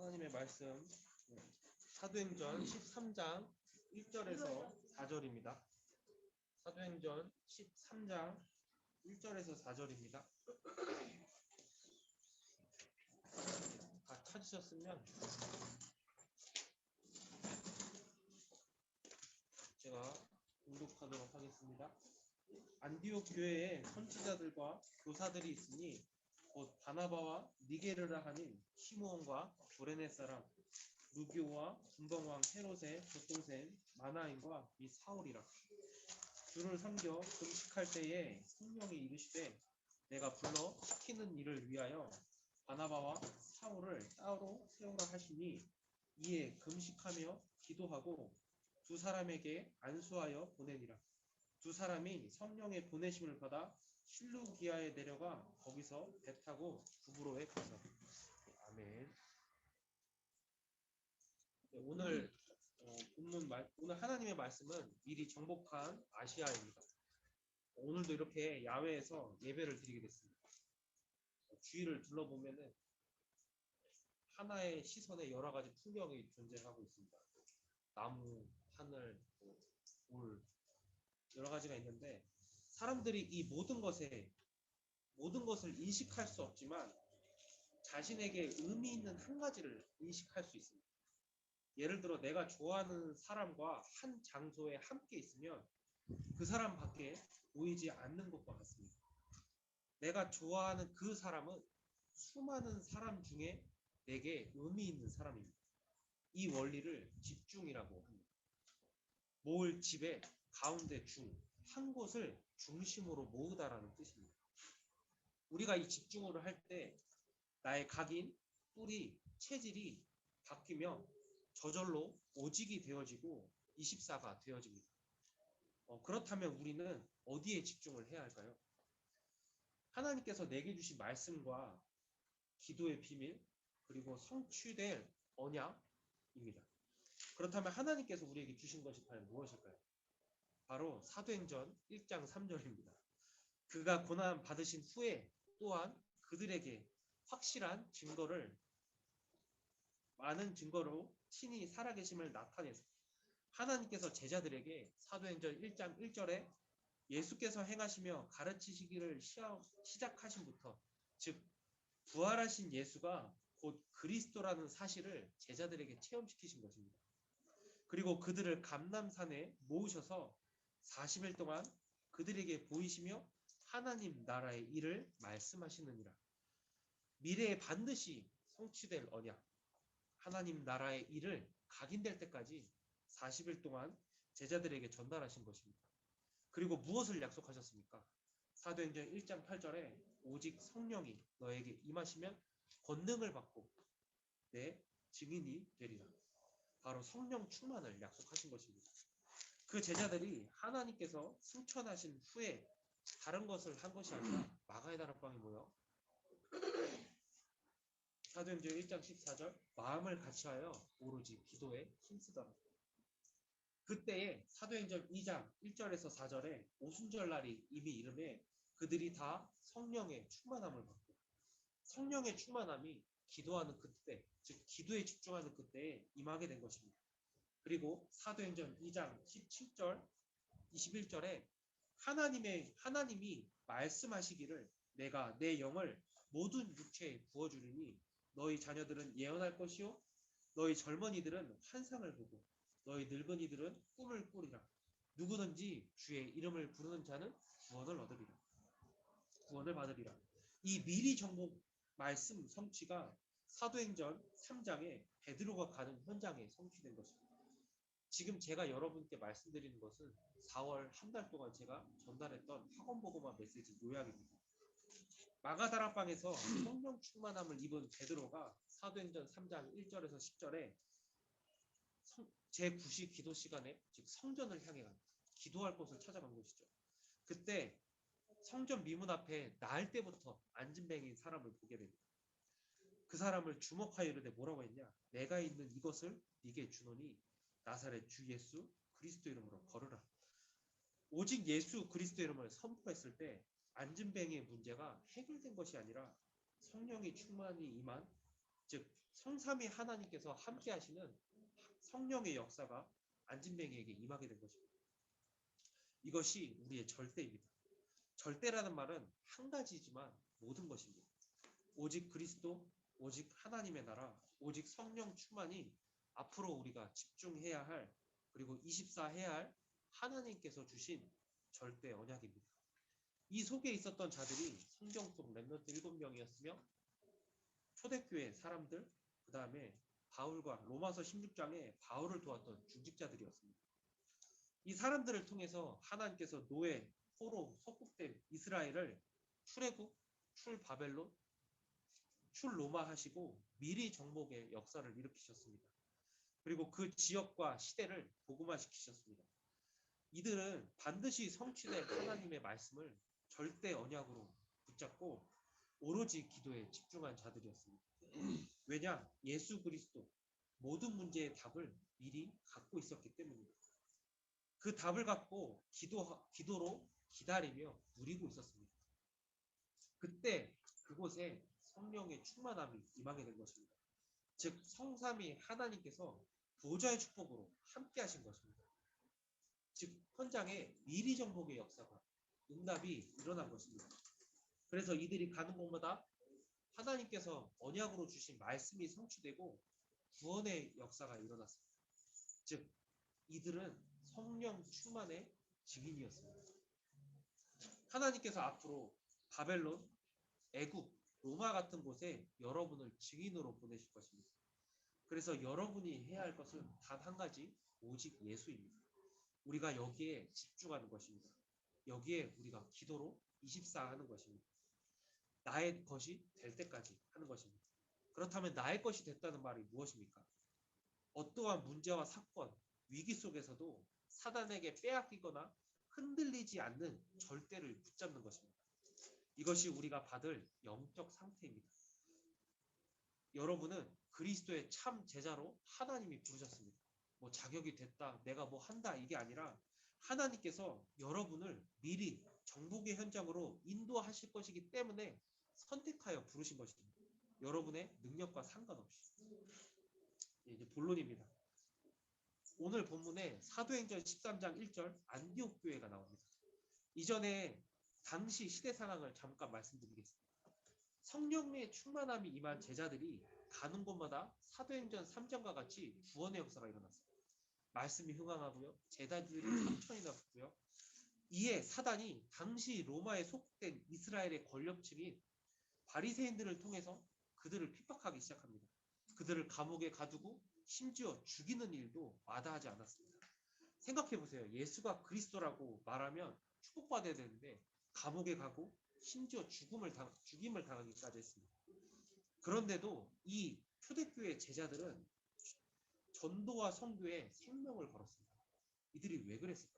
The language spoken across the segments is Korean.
하나님의 말씀 사도행전 13장 1절에서 4절입니다. 사도행전 13장 1절에서 4절입니다. 다 찾으셨으면 제가 공독하도록 하겠습니다. 안디옥 교회에 선지자들과 교사들이 있으니 곧 바나바와 니게르라 하는 시므온과 고레네 사람 루기오와 분봉왕 헤롯의 교통생 마나인과 이 사울이라. 주를 섬겨 금식할 때에 성령이 이르시되 내가 불러 시키는 일을 위하여 바나바와 사울을 따로 세우라 하시니 이에 금식하며 기도하고 두 사람에게 안수하여 보내니라. 두 사람이 성령의 보내심을 받아 실루기아에 내려가 거기서 배 타고 구브로에 가서. 아멘. 오늘 오늘 하나님의 말씀은 미리 정복한 아시아입니다. 오늘도 이렇게 야외에서 예배를 드리게 됐습니다. 주위를 둘러보면은 하나의 시선에 여러 가지 풍경이 존재하고 있습니다. 나무, 하늘, 돌 여러 가지가 있는데 사람들이 이 모든 것을 인식할 수 없지만 자신에게 의미 있는 한 가지를 인식할 수 있습니다. 예를 들어 내가 좋아하는 사람과 한 장소에 함께 있으면 그 사람 밖에 보이지 않는 것과 같습니다. 내가 좋아하는 그 사람은 수많은 사람 중에 내게 의미 있는 사람입니다. 이 원리를 집중이라고 합니다. 모을 집의 가운데 한 곳을 중심으로 모으다라는 뜻입니다. 우리가 이 집중을 할 때 나의 각인, 뿌리, 체질이 바뀌며 저절로 오직이 되어지고 24가 되어집니다. 그렇다면 우리는 어디에 집중을 해야 할까요? 하나님께서 내게 주신 말씀과 기도의 비밀 그리고 성취될 언약입니다. 그렇다면 하나님께서 우리에게 주신 것이 과연 무엇일까요? 바로 사도행전 1장 3절입니다. 그가 고난 받으신 후에 또한 그들에게 확실한 증거를 많은 증거로 친히 살아계심을 나타내서 하나님께서 제자들에게 사도행전 1장 1절에 예수께서 행하시며 가르치시기를 시작하신부터 즉 부활하신 예수가 곧 그리스도라는 사실을 제자들에게 체험시키신 것입니다. 그리고 그들을 감람산에 모으셔서 40일 동안 그들에게 보이시며 하나님 나라의 일을 말씀하시느니라. 미래에 반드시 성취될 언약, 하나님 나라의 일을 각인될 때까지 40일 동안 제자들에게 전달하신 것입니다. 그리고 무엇을 약속하셨습니까? 사도행전 1장 8절에 오직 성령이 너에게 임하시면 권능을 받고 내 증인이 되리라. 바로 성령 충만을 약속하신 것입니다. 그 제자들이 하나님께서 승천하신 후에 다른 것을 한 것이 아니라 마가의 다락방에 모여 사도행전 1장 14절 마음을 같이하여 오로지 기도에 힘쓰더라. 그때에 사도행전 2장 1절에서 4절에 오순절날이 이미 이름에 그들이 다 성령의 충만함을 받고 성령의 충만함이 기도하는 그때, 즉 기도에 집중하는 그때에 임하게 된 것입니다. 그리고 사도행전 2장 17절 21절에 하나님이 말씀하시기를 내가 내 영을 모든 육체에 부어주리니 너희 자녀들은 예언할 것이요 너희 젊은이들은 환상을 보고 너희 늙은이들은 꿈을 꾸리라. 누구든지 주의 이름을 부르는 자는 구원을 받으리라. 이 미리 정복 말씀 성취가 사도행전 3장에 베드로가 가는 현장에 성취된 것입니다. 지금 제가 여러분께 말씀드리는 것은 4월 한 달 동안 제가 전달했던 학원보고만 메시지 요약입니다. 마가다락방에서 성령 충만함을 입은 베드로가 사도행전 3장 1절에서 10절에 제9시 기도 시간에 즉 성전을 향해 기도할 곳을 찾아간 것이죠. 그때 성전 미문 앞에 나을 때부터 안진뱅이인 사람을 보게 됩니다. 그 사람을 주목하여 이르되 뭐라고 했냐? 내가 있는 이것을 네게 주노니 나사렛 주 예수 그리스도 이름으로 걸으라. 오직 예수 그리스도 이름을 선포했을 때 안진뱅이의 문제가 해결된 것이 아니라 성령이 충만히 임한 즉 성삼위 하나님께서 함께 하시는 성령의 역사가 안진뱅이에게 임하게 된 것입니다. 이것이 우리의 절대입니다. 절대라는 말은 한 가지지만 모든 것입니다. 오직 그리스도, 오직 하나님의 나라, 오직 성령 충만이 앞으로 우리가 집중해야 할, 그리고 24 해야 할 하나님께서 주신 절대 언약입니다. 이 속에 있었던 자들이 성경 속 렘넌트 7명이었으며 초대교회 사람들, 그 다음에 바울과 로마서 16장에 바울을 도왔던 중직자들이었습니다. 이 사람들을 통해서 하나님께서 노예, 포로, 속국된 이스라엘을 출애굽, 출바벨론, 출로마 하시고 미리 정복의 역사를 일으키셨습니다. 그리고 그 지역과 시대를 복음화시키셨습니다. 이들은 반드시 성취될 하나님의 말씀을 절대 언약으로 붙잡고 오로지 기도에 집중한 자들이었습니다. 왜냐? 예수 그리스도 모든 문제의 답을 미리 갖고 있었기 때문입니다. 그 답을 갖고 기도로 기다리며 누리고 있었습니다. 그때 그곳에 성령의 충만함이 임하게 된 것입니다. 즉 성삼위 하나님께서 보좌의 축복으로 함께 하신 것입니다. 즉 현장에 미리 정복의 역사가 응답이 일어난 것입니다. 그래서 이들이 가는 곳마다 하나님께서 언약으로 주신 말씀이 성취되고 구원의 역사가 일어났습니다. 즉 이들은 성령 충만의 증인이었습니다. 하나님께서 앞으로 바벨론, 애굽, 로마 같은 곳에 여러분을 증인으로 보내실 것입니다. 그래서 여러분이 해야 할 것은 단 한 가지, 오직 예수입니다. 우리가 여기에 집중하는 것입니다. 여기에 우리가 기도로 24 하는 것입니다. 나의 것이 될 때까지 하는 것입니다. 그렇다면 나의 것이 됐다는 말이 무엇입니까? 어떠한 문제와 사건, 위기 속에서도 사단에게 빼앗기거나 흔들리지 않는 절대를 붙잡는 것입니다. 이것이 우리가 받을 영적 상태입니다. 여러분은 그리스도의 참 제자로 하나님이 부르셨습니다. 뭐 자격이 됐다, 내가 뭐 한다 이게 아니라 하나님께서 여러분을 미리 정복의 현장으로 인도하실 것이기 때문에 선택하여 부르신 것입니다. 여러분의 능력과 상관없이. 이제 본론입니다. 오늘 본문에 사도행전 13장 1절 안디옥 교회가 나옵니다. 이전에 당시 시대 상황을 잠깐 말씀드리겠습니다. 성령의 충만함이 임한 제자들이 가는 곳마다 사도행전 3장과 같이 구원의 역사가 일어났습니다. 말씀이 흥황하고요. 제자들이 3천이나 붙고요. 이에 사단이 당시 로마에 속된 이스라엘의 권력층인 바리새인들을 통해서 그들을 핍박하기 시작합니다. 그들을 감옥에 가두고 심지어 죽이는 일도 마다하지 않았습니다. 생각해보세요. 예수가 그리스도라고 말하면 축복받아야 되는데 감옥에 가고 심지어 죽임을 당하기까지 했습니다. 그런데도 이 초대교회 제자들은 전도와 선교에 생명을 걸었습니다. 이들이 왜 그랬을까요?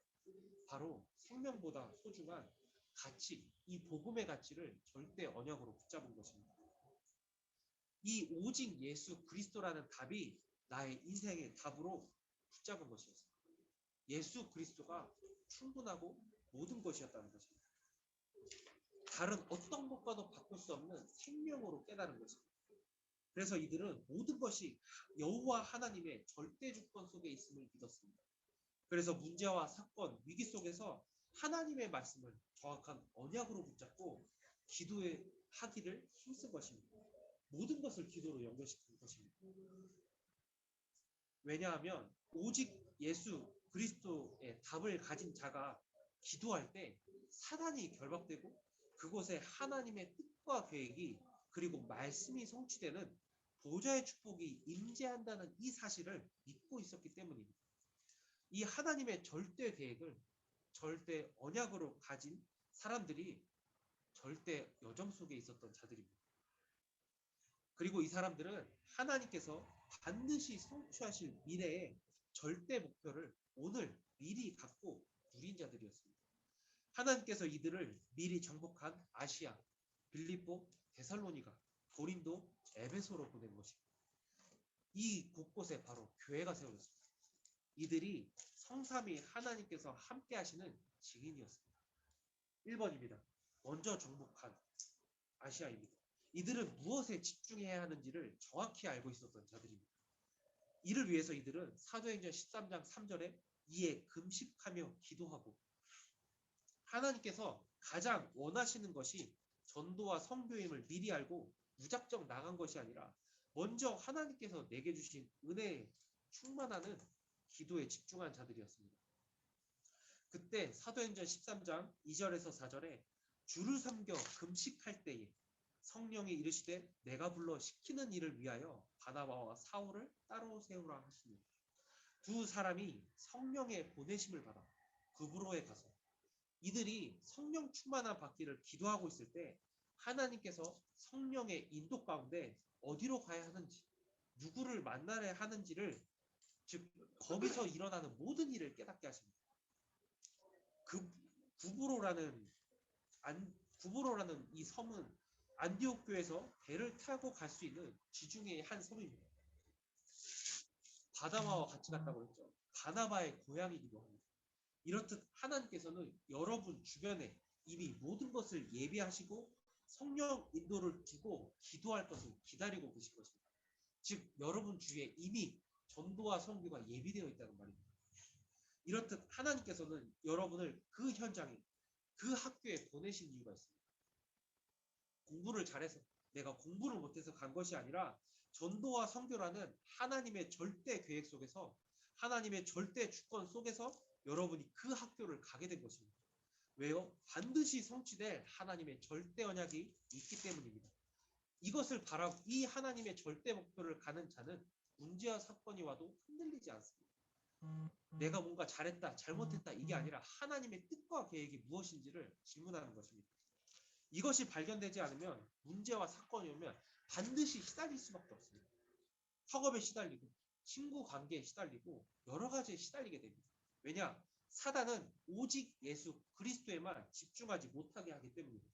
바로 생명보다 소중한 가치, 이 복음의 가치를 절대 언약으로 붙잡은 것입니다. 이 오직 예수 그리스도라는 답이 나의 인생의 답으로 붙잡은 것이었습니다. 예수 그리스도가 충분하고 모든 것이었다는 것입니다. 다른 어떤 것과도 바꿀 수 없는 생명으로 깨달은 것입니다. 그래서 이들은 모든 것이 여호와 하나님의 절대 주권 속에 있음을 믿었습니다. 그래서 문제와 사건, 위기 속에서 하나님의 말씀을 정확한 언약으로 붙잡고 기도에 하기를 힘쓴 것입니다. 모든 것을 기도로 연결시킨 것입니다. 왜냐하면 오직 예수 그리스도의 답을 가진 자가 기도할 때 사단이 결박되고 그곳에 하나님의 뜻과 계획이 그리고 말씀이 성취되는 보좌의 축복이 임재한다는 이 사실을 믿고 있었기 때문입니다. 이 하나님의 절대 계획을 절대 언약으로 가진 사람들이 절대 여정 속에 있었던 자들입니다. 그리고 이 사람들은 하나님께서 반드시 성취하실 미래의 절대 목표를 오늘 미리 갖고 누린 자들이었습니다. 하나님께서 이들을 미리 정복한 아시아, 빌립보, 데살로니가, 고린도, 에베소로 보낸 것입니다. 이 곳곳에 바로 교회가 세워졌습니다. 이들이 성삼위 하나님께서 함께 하시는 증인이었습니다. 1번입니다. 먼저 정복한 아시아입니다. 이들은 무엇에 집중해야 하는지를 정확히 알고 있었던 자들입니다. 이를 위해서 이들은 사도행전 13장 3절에 이에 금식하며 기도하고 하나님께서 가장 원하시는 것이 전도와 선교임을 미리 알고 무작정 나간 것이 아니라 먼저 하나님께서 내게 주신 은혜에 충만하는 기도에 집중한 자들이었습니다. 그때 사도행전 13장 2절에서 4절에 주를 섬겨 금식할 때에 성령이 이르시되 내가 불러 시키는 일을 위하여 바나바와 사울을 따로 세우라 하시니 두 사람이 성령의 보내심을 받아 그브로에 가서 이들이 성령 충만한 받기를 기도하고 있을 때 하나님께서 성령의 인도 가운데 어디로 가야 하는지 누구를 만나야 하는지를 즉 거기서 일어나는 모든 일을 깨닫게 하십니다. 그 구브로라는 구브로라는 이 섬은 안디옥 교에서 배를 타고 갈 수 있는 지중해의 한 섬입니다. 바나바와 같이 갔다고 했죠. 바나바의 고향이기도 합니다. 이렇듯 하나님께서는 여러분 주변에 이미 모든 것을 예비하시고 성령 인도를 두고 기도할 것을 기다리고 계신 것입니다. 즉 여러분 주위에 이미 전도와 선교가 예비되어 있다는 말입니다. 이렇듯 하나님께서는 여러분을 그 현장에 그 학교에 보내신 이유가 있습니다. 공부를 잘해서 내가 공부를 못해서 간 것이 아니라 전도와 선교라는 하나님의 절대 계획 속에서 하나님의 절대 주권 속에서 여러분이 그 학교를 가게 된 것입니다. 왜요? 반드시 성취될 하나님의 절대 언약이 있기 때문입니다. 이것을 바라고 이 하나님의 절대 목표를 가는 자는 문제와 사건이 와도 흔들리지 않습니다. 내가 뭔가 잘했다, 잘못했다 이게 아니라 하나님의 뜻과 계획이 무엇인지를 질문하는 것입니다. 이것이 발견되지 않으면 문제와 사건이 오면 반드시 시달릴 수밖에 없습니다. 학업에 시달리고 친구 관계에 시달리고 여러 가지에 시달리게 됩니다. 왜냐? 사단은 오직 예수 그리스도에만 집중하지 못하게 하기 때문입니다.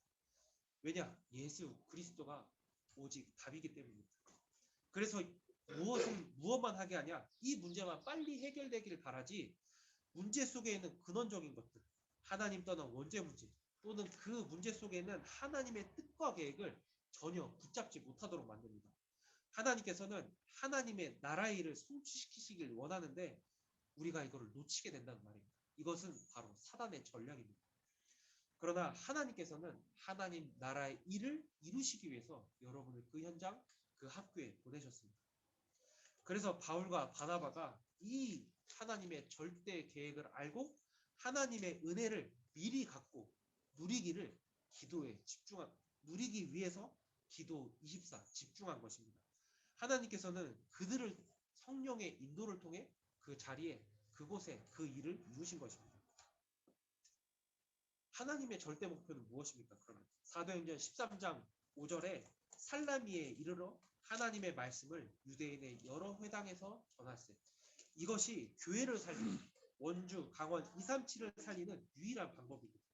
왜냐? 예수 그리스도가 오직 답이기 때문입니다. 그래서 무엇만 하게 하냐? 이 문제만 빨리 해결되기를 바라지 문제 속에 있는 근원적인 것들, 하나님 떠난 원죄 문제 또는 그 문제 속에 있는 하나님의 뜻과 계획을 전혀 붙잡지 못하도록 만듭니다. 하나님께서는 하나님의 나라의 일을 성취시키시길 원하는데 우리가 이거를 놓치게 된다는 말입니다. 이것은 바로 사단의 전략입니다. 그러나 하나님께서는 하나님 나라의 일을 이루시기 위해서 여러분을 그 현장, 그 학교에 보내셨습니다. 그래서 바울과 바나바가 이 하나님의 절대 계획을 알고 하나님의 은혜를 미리 갖고 누리기를 기도에 누리기 위해서 기도 24 집중한 것입니다. 하나님께서는 그들을 성령의 인도를 통해 그 자리에 그곳에 그 일을 이루신 것입니다. 하나님의 절대 목표는 무엇입니까? 그러면 사도행전 13장 5절에 살라미에 이르러 하나님의 말씀을 유대인의 여러 회당에서 전할세. 이것이 교회를 살리는 원주, 강원 237을 살리는 유일한 방법입니다.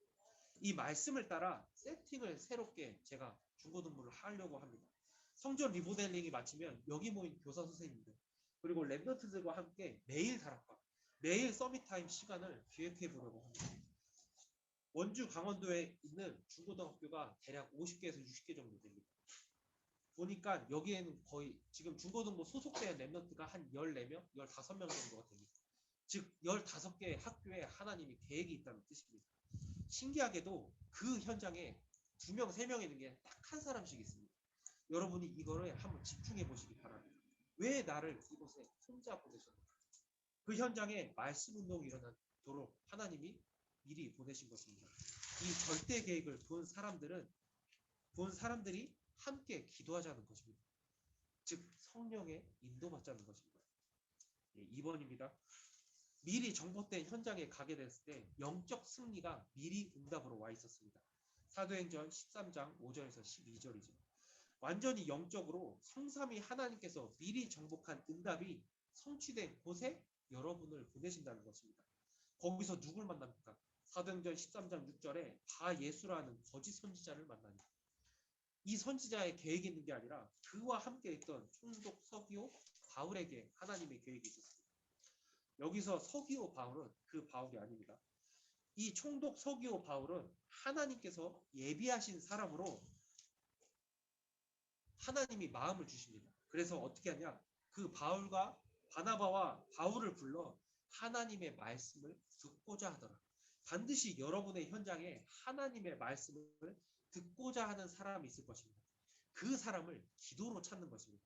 이 말씀을 따라 세팅을 새롭게 제가 중고등부를 하려고 합니다. 성전 리모델링이 마치면 여기 모인 교사 선생님들 그리고 랩런트들과 함께 매일 다락방, 매일 서밋타임 시간을 기획해 보려고 합니다. 원주 강원도에 있는 중고등학교가 대략 50개에서 60개 정도 됩니다. 보니까 여기에는 거의 지금 중고등부 소속된 랩런트가 한 14명, 15명 정도가 됩니다. 즉 15개의 학교에 하나님이 계획이 있다는 뜻입니다. 신기하게도 그 현장에 2명, 3명 있는 게 딱 한 사람씩 있습니다. 여러분이 이거를 한번 집중해 보시기 바랍니다. 왜 나를 이곳에 혼자 보내셨는가? 그 현장에 말씀 운동이 일어나도록 하나님이 미리 보내신 것입니다. 이 절대 계획을 본 사람들이 함께 기도하자는 것입니다. 즉 성령의 인도받자는 것입니다. 2번입니다. 미리 정복된 현장에 가게 됐을 때 영적 승리가 미리 응답으로 와 있었습니다. 사도행전 13장 5절에서 12절이죠. 완전히 영적으로 성삼위 하나님께서 미리 정복한 응답이 성취된 곳에 여러분을 보내신다는 것입니다. 거기서 누굴 만납니까? 사도행전 13장 6절에 바예수라는 거짓 선지자를 만납니다. 이 선지자의 계획이 있는 게 아니라 그와 함께 있던 총독 서기오 바울에게 하나님의 계획이 있었습니다. 여기서 서기오 바울은 그 바울이 아닙니다. 이 총독 서기오 바울은 하나님께서 예비하신 사람으로 하나님이 마음을 주십니다. 그래서 어떻게 하냐? 그 바울과 바나바와 바울을 불러 하나님의 말씀을 듣고자 하더라. 반드시 여러분의 현장에 하나님의 말씀을 듣고자 하는 사람이 있을 것입니다. 그 사람을 기도로 찾는 것입니다.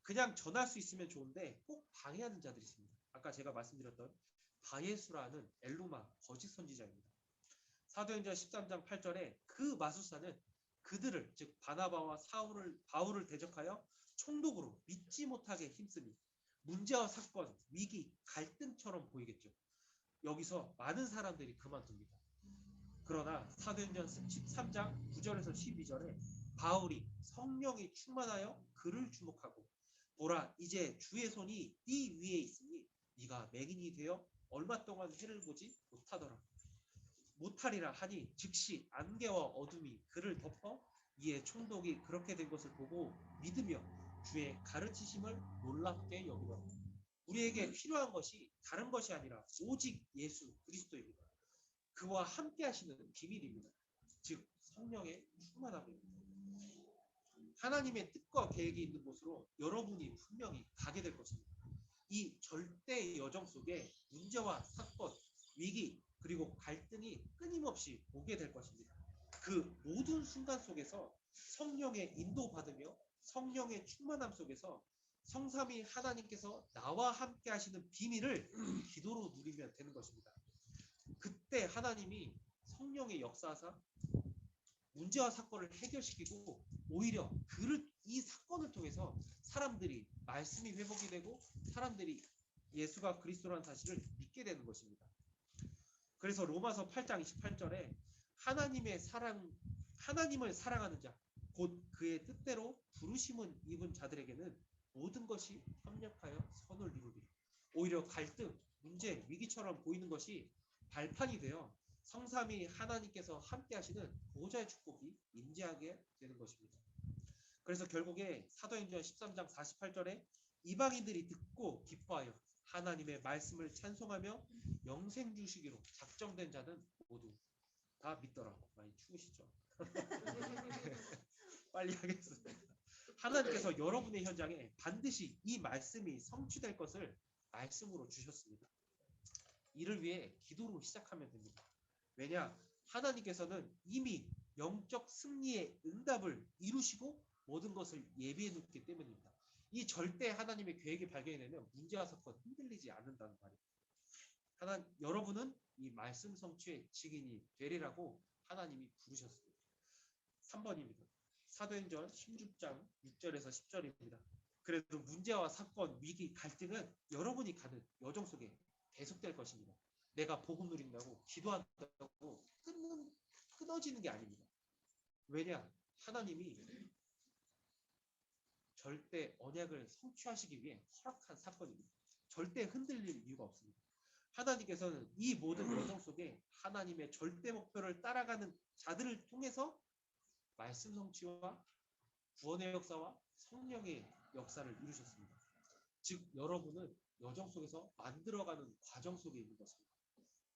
그냥 전할 수 있으면 좋은데 꼭 방해하는 자들이 있습니다. 아까 제가 말씀드렸던 바예수라는 엘루마 거짓 선지자입니다. 사도행전 13장 8절에 그 마술사는 그들을 즉 바나바와 바울을 대적하여 총독으로 믿지 못하게 힘쓰니 문제와 사건, 위기, 갈등처럼 보이겠죠. 여기서 많은 사람들이 그만둡니다. 그러나 사도행전 13장 9절에서 12절에 바울이 성령이 충만하여 그를 주목하고 보라 이제 주의 손이 네 위에 있으니 네가 맹인이 되어 얼마 동안 해를 보지 못하리라 하니 즉시 안개와 어둠이 그를 덮어 이에 총독이 그렇게 된 것을 보고 믿으며 주의 가르치심을 놀랍게 여기더라. 우리에게 필요한 것이 다른 것이 아니라 오직 예수 그리스도입니다. 그와 함께 하시는 비밀입니다. 즉 성령의 충만함입니다. 하나님의 뜻과 계획이 있는 곳으로 여러분이 분명히 가게 될 것입니다. 이 절대 여정 속에 문제와 사건, 위기, 그리고 갈등이 끊임없이 오게 될 것입니다. 그 모든 순간 속에서 성령의 인도받으며 성령의 충만함 속에서 성삼위 하나님께서 나와 함께 하시는 비밀을 기도로 누리면 되는 것입니다. 그때 하나님이 성령의 역사하사 문제와 사건을 해결시키고 오히려 이 사건을 통해서 사람들이 말씀이 회복이 되고 사람들이 예수가 그리스도라는 사실을 믿게 되는 것입니다. 그래서 로마서 8장 28절에 하나님을 사랑하는 자, 곧 그의 뜻대로 부르심을 입은 자들에게는 모든 것이 협력하여 선을 이루리라. 오히려 갈등, 문제, 위기처럼 보이는 것이 발판이 되어 성삼위 하나님께서 함께 하시는 보호자의 축복이 임재하게 되는 것입니다. 그래서 결국에 사도행전 13장 48절에 이방인들이 듣고 기뻐하여 하나님의 말씀을 찬송하며 영생 주시기로 작정된 자는 모두 다 믿더라. 많이 추우시죠? 빨리 하겠습니다. 하나님께서 여러분의 현장에 반드시 이 말씀이 성취될 것을 말씀으로 주셨습니다. 이를 위해 기도로 시작하면 됩니다. 왜냐? 하나님께서는 이미 영적 승리의 응답을 이루시고 모든 것을 예비해 놓기 때문입니다. 이 절대 하나님의 계획이 발견되면 문제와 사건 흔들리지 않는다는 말입니다. 여러분은 이 말씀 성취의 증인이 되리라고 하나님이 부르셨습니다. 3번입니다. 사도행전 16장 6절에서 10절입니다. 그래도 문제와 사건, 위기, 갈등은 여러분이 가는 여정 속에 계속될 것입니다. 내가 복음 누린다고 기도한다고 끊어지는 게 아닙니다. 왜냐? 하나님이 절대 언약을 성취하시기 위해 허락한 사건입니다. 절대 흔들릴 이유가 없습니다. 하나님께서는 이 모든 여정 속에 하나님의 절대 목표를 따라가는 자들을 통해서 말씀 성취와 구원의 역사와 성령의 역사를 이루셨습니다. 즉 여러분은 여정 속에서 만들어가는 과정 속에 있는 것입니다.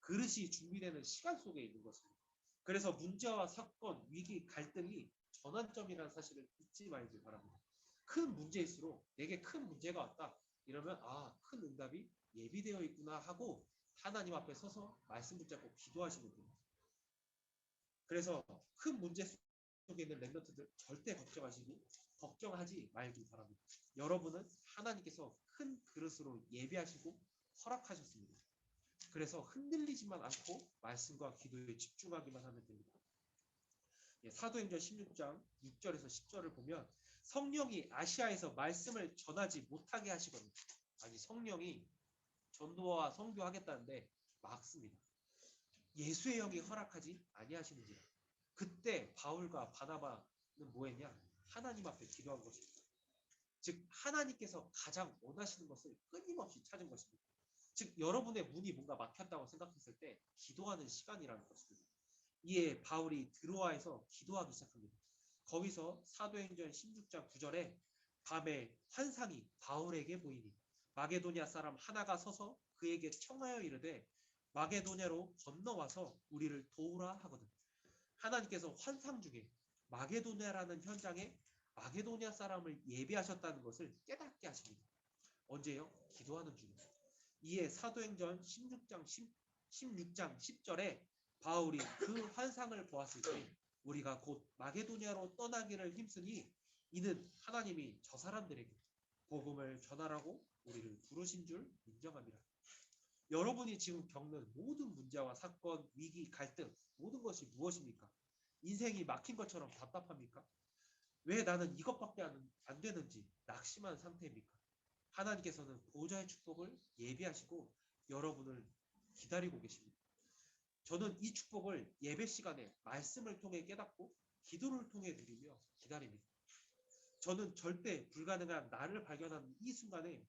그릇이 준비되는 시간 속에 있는 것입니다. 그래서 문제와 사건, 위기, 갈등이 전환점이라는 사실을 잊지 말기 바랍니다. 큰 문제일수록 내게 큰 문제가 왔다. 이러면 큰 응답이 예비되어 있구나 하고 하나님 앞에 서서 말씀 붙잡고 기도하시면 됩니다. 그래서 큰 문제 속에 있는 렘넌트들 절대 걱정하지 말기 바랍니다. 여러분은 하나님께서 큰 그릇으로 예비하시고 허락하셨습니다. 그래서 흔들리지만 않고 말씀과 기도에 집중하기만 하면 됩니다. 사도행전 16장 6절에서 10절을 보면 성령이 아시아에서 말씀을 전하지 못하게 하시거든요. 아니 성령이 전도와 선교하겠다는데 막습니다. 예수의 영이 허락하지 아니하시는지라. 그때 바울과 바나바는 뭐했냐? 하나님 앞에 기도한 것입니다. 즉 하나님께서 가장 원하시는 것을 끊임없이 찾은 것입니다. 즉 여러분의 문이 뭔가 막혔다고 생각했을 때 기도하는 시간이라는 것입니다. 이에 바울이 드로아에서 기도하기 시작합니다. 거기서 사도행전 16장 9절에 밤에 환상이 바울에게 보이니 마게도냐 사람 하나가 서서 그에게 청하여 이르되 마게도냐로 건너와서 우리를 도우라 하거든. 하나님께서 환상 중에 마게도냐라는 현장에 마게도니아 사람을 예비하셨다는 것을 깨닫게 하십니다. 언제요? 기도하는 중에. 이에 사도행전 16장 10절에 바울이 그 환상을 보았을 때 우리가 곧 마게도니아로 떠나기를 힘쓰니 이는 하나님이 저 사람들에게 복음을 전하라고 우리를 부르신 줄 인정합니다. 여러분이 지금 겪는 모든 문제와 사건, 위기, 갈등 모든 것이 무엇입니까? 인생이 막힌 것처럼 답답합니까? 왜 나는 이것밖에 안 되는지 낙심한 상태입니까? 하나님께서는 보호자의 축복을 예비하시고 여러분을 기다리고 계십니다. 저는 이 축복을 예배 시간에 말씀을 통해 깨닫고 기도를 통해 누리며 기다립니다. 저는 절대 불가능한 나를 발견하는 이 순간에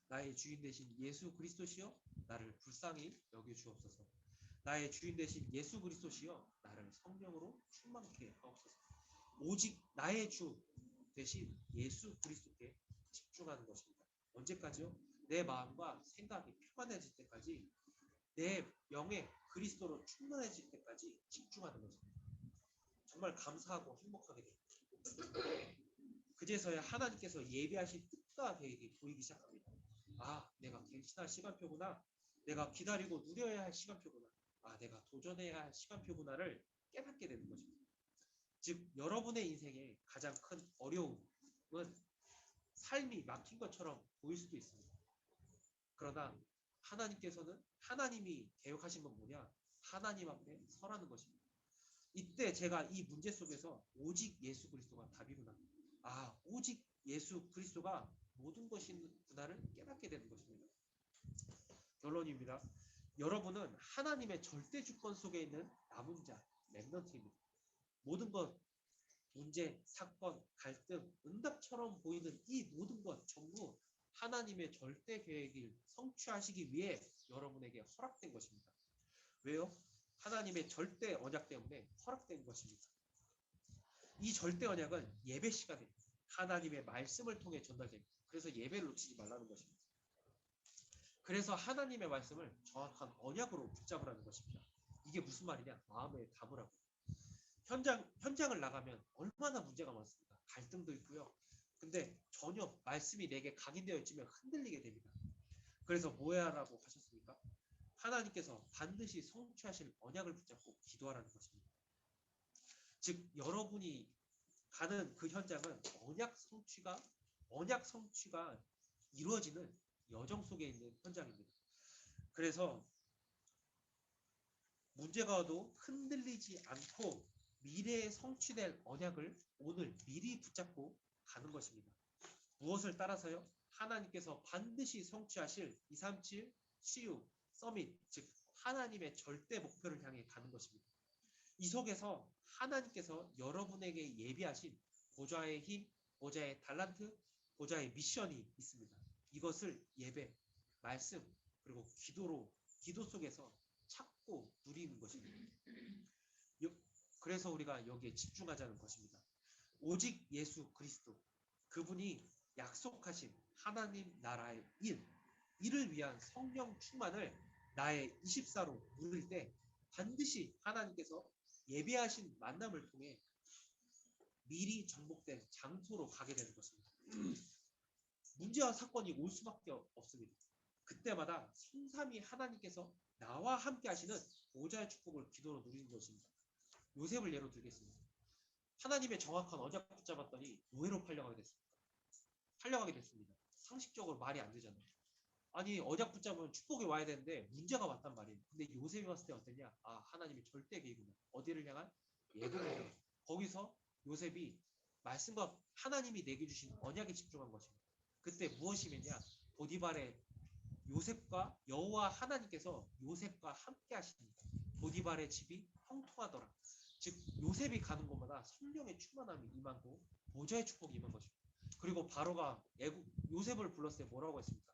나의 주인 되신 예수 그리스도시여 나를 불쌍히 여겨주옵소서. 나의 주인 되신 예수 그리스도시여 나를 성령으로 충만케 하옵소서. 오직 나의 주 대신 예수 그리스도께 집중하는 것입니다. 언제까지요? 내 마음과 생각이 평안해질 때까지, 내 영의 그리스도로 충만해질 때까지 집중하는 것입니다. 정말 감사하고 행복하게 됩니다. 그제서야 하나님께서 예비하신 뜻과 계획이 보이기 시작합니다. 아, 내가 갱신할 시간표구나. 내가 기다리고 누려야 할 시간표구나. 아, 내가 도전해야 할 시간표구나를 깨닫게 되는 것입니다. 즉, 여러분의 인생의 가장 큰 어려움은 삶이 막힌 것처럼 보일 수도 있습니다. 그러나 하나님께서는 하나님이 계획하신 건 뭐냐? 하나님 앞에 서라는 것입니다. 이때 제가 이 문제 속에서 오직 예수 그리스도가 답이구나. 아, 오직 예수 그리스도가 모든 것이구나를 깨닫게 되는 것입니다. 결론입니다. 여러분은 하나님의 절대 주권 속에 있는 남은 자, 렘넌트입니다. 모든 것, 문제, 사건, 갈등, 응답처럼 보이는 이 모든 것 전부 하나님의 절대 계획을 성취하시기 위해 여러분에게 허락된 것입니다. 왜요? 하나님의 절대 언약 때문에 허락된 것입니다. 이 절대 언약은 예배 시간에 하나님의 말씀을 통해 전달됩니다. 그래서 예배를 놓치지 말라는 것입니다. 그래서 하나님의 말씀을 정확한 언약으로 붙잡으라는 것입니다. 이게 무슨 말이냐? 마음에 담으라고. 현장을 나가면 얼마나 문제가 많습니까? 갈등도 있고요. 근데 전혀 말씀이 내게 각인되어 있으면 흔들리게 됩니다. 그래서 뭐 해야 하라고 하셨습니까? 하나님께서 반드시 성취하실 언약을 붙잡고 기도하라는 것입니다. 즉, 여러분이 가는 그 현장은 언약 성취가 이루어지는 여정 속에 있는 현장입니다. 그래서 문제가 와도 흔들리지 않고 미래에 성취될 언약을 오늘 미리 붙잡고 가는 것입니다. 무엇을 따라서요? 하나님께서 반드시 성취하실 237 CU 서밋, 즉 하나님의 절대 목표를 향해 가는 것입니다. 이 속에서 하나님께서 여러분에게 예비하신 보좌의 힘, 보좌의 달란트, 보좌의 미션이 있습니다. 이것을 예배, 말씀, 그리고 기도 속에서 찾고 누리는 것입니다. 그래서 우리가 여기에 집중하자는 것입니다. 오직 예수 그리스도, 그분이 약속하신 하나님 나라의 이를 위한 성령 충만을 나의 24로 누릴 때 반드시 하나님께서 예배하신 만남을 통해 미리 정복된 장소로 가게 되는 것입니다. 문제와 사건이 올 수밖에 없습니다. 그때마다 성삼위 하나님께서 나와 함께 하시는 보좌의 축복을 기도로 누리는 것입니다. 요셉을 예로 들겠습니다. 하나님의 정확한 언약 붙잡았더니 노예로 팔려가게 됐습니다. 상식적으로 말이 안 되잖아요. 아니, 언약 붙잡으면 축복이 와야 되는데 문제가 왔단 말이에요. 근데 요셉이 왔을 때 어땠냐? 아, 하나님의 절대 계획이구나. 어디를 향한? 예고를 향한. 거기서 요셉이 말씀과 하나님이 내게 주신 언약에 집중한 것입니다. 그때 무엇이 있냐? 보디발의 요셉과 여호와 하나님께서 요셉과 함께 하시니까 보디발의 집이 형통하더라. 즉, 요셉이 가는 곳마다 성령의 충만함이 임하고 보좌의 축복이 임한 것입니다. 그리고 바로가 요셉을 불렀을 때 뭐라고 했습니까?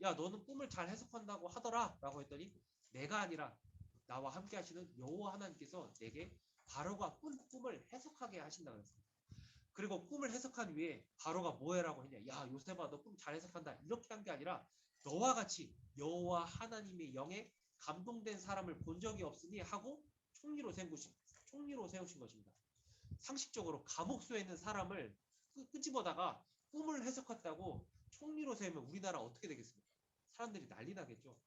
야, 너는 꿈을 잘 해석한다고 하더라 라고 했더니 내가 아니라 나와 함께 하시는 여호와 하나님께서 내게 바로가 꿈을 해석하게 하신다고 했습니다. 그리고 꿈을 해석한 위에 바로가 뭐 해라고 했냐? 야, 요셉아, 너 꿈 잘 해석한다. 이렇게 한 게 아니라 너와 같이 여호와 하나님의 영에 감동된 사람을 본 적이 없으니 하고 총리로 세우신 것입니다. 상식적으로 감옥소에 있는 사람을 끄집어다가 꿈을 해석했다고 총리로 세우면 우리나라 어떻게 되겠습니까? 사람들이 난리 나겠죠.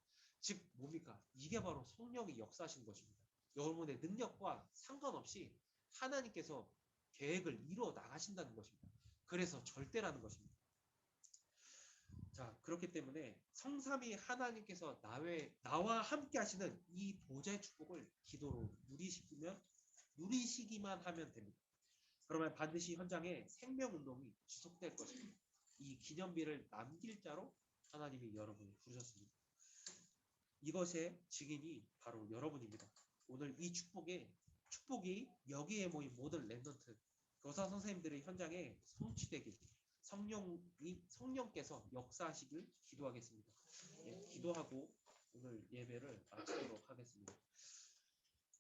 즉 뭡니까? 이게 바로 성령이 역사하신 것입니다. 여러분의 능력과 상관없이 하나님께서 계획을 이루어 나가신다는 것입니다. 그래서 절대라는 것입니다. 자, 그렇기 때문에 성삼위 하나님께서 나와 함께 하시는 이 보좌의 축복을 기도로 누리시기만 하면 됩니다. 그러면 반드시 현장에 생명운동이 지속될 것입니다. 이 기념비를 남길 자로 하나님이 여러분을 부르셨습니다. 이것의 증인이 바로 여러분입니다. 오늘 이 축복이 여기에 모인 모든 랩런트 교사 선생님들의 현장에 성취되길 성령께서 역사하시길 기도하겠습니다. 예, 기도하고 오늘 예배를 마치도록 하겠습니다.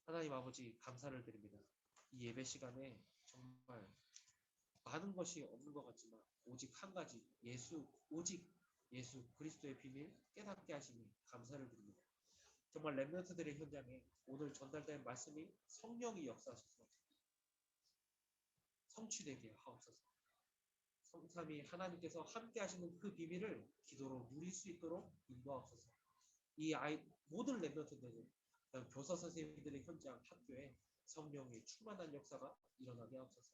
하나님 아버지 감사를 드립니다. 이 예배 시간에 정말 많은 것이 없는 것 같지만 오직 한 가지 오직 예수 그리스도의 비밀 깨닫게 하시니 감사를 드립니다. 정말 랩런트들의 현장에 오늘 전달된 말씀이 성령이 역사하셔서 성취되게 하옵소서. 성삼위 하나님께서 함께 하시는 그 비밀을 기도로 누릴 수 있도록 인도하옵소서. 모든 랩런트들은 교사 선생님들의 현장 학교에 성령이 충만한 역사가 일어나게 하옵소서.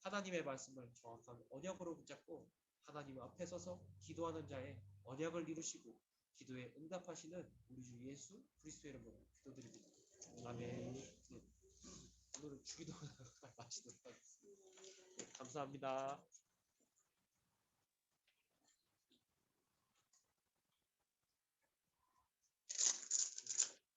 하나님의 말씀을 정확한 언약으로 붙잡고 하나님 앞에 서서 기도하는 자의 언약을 이루시고 기도에 응답하시는 우리 주 예수 그리스도의 이름으로 기도드립니다. 아멘. 네. 오늘은 주기도 마치도록 하겠습니다. 네, 감사합니다.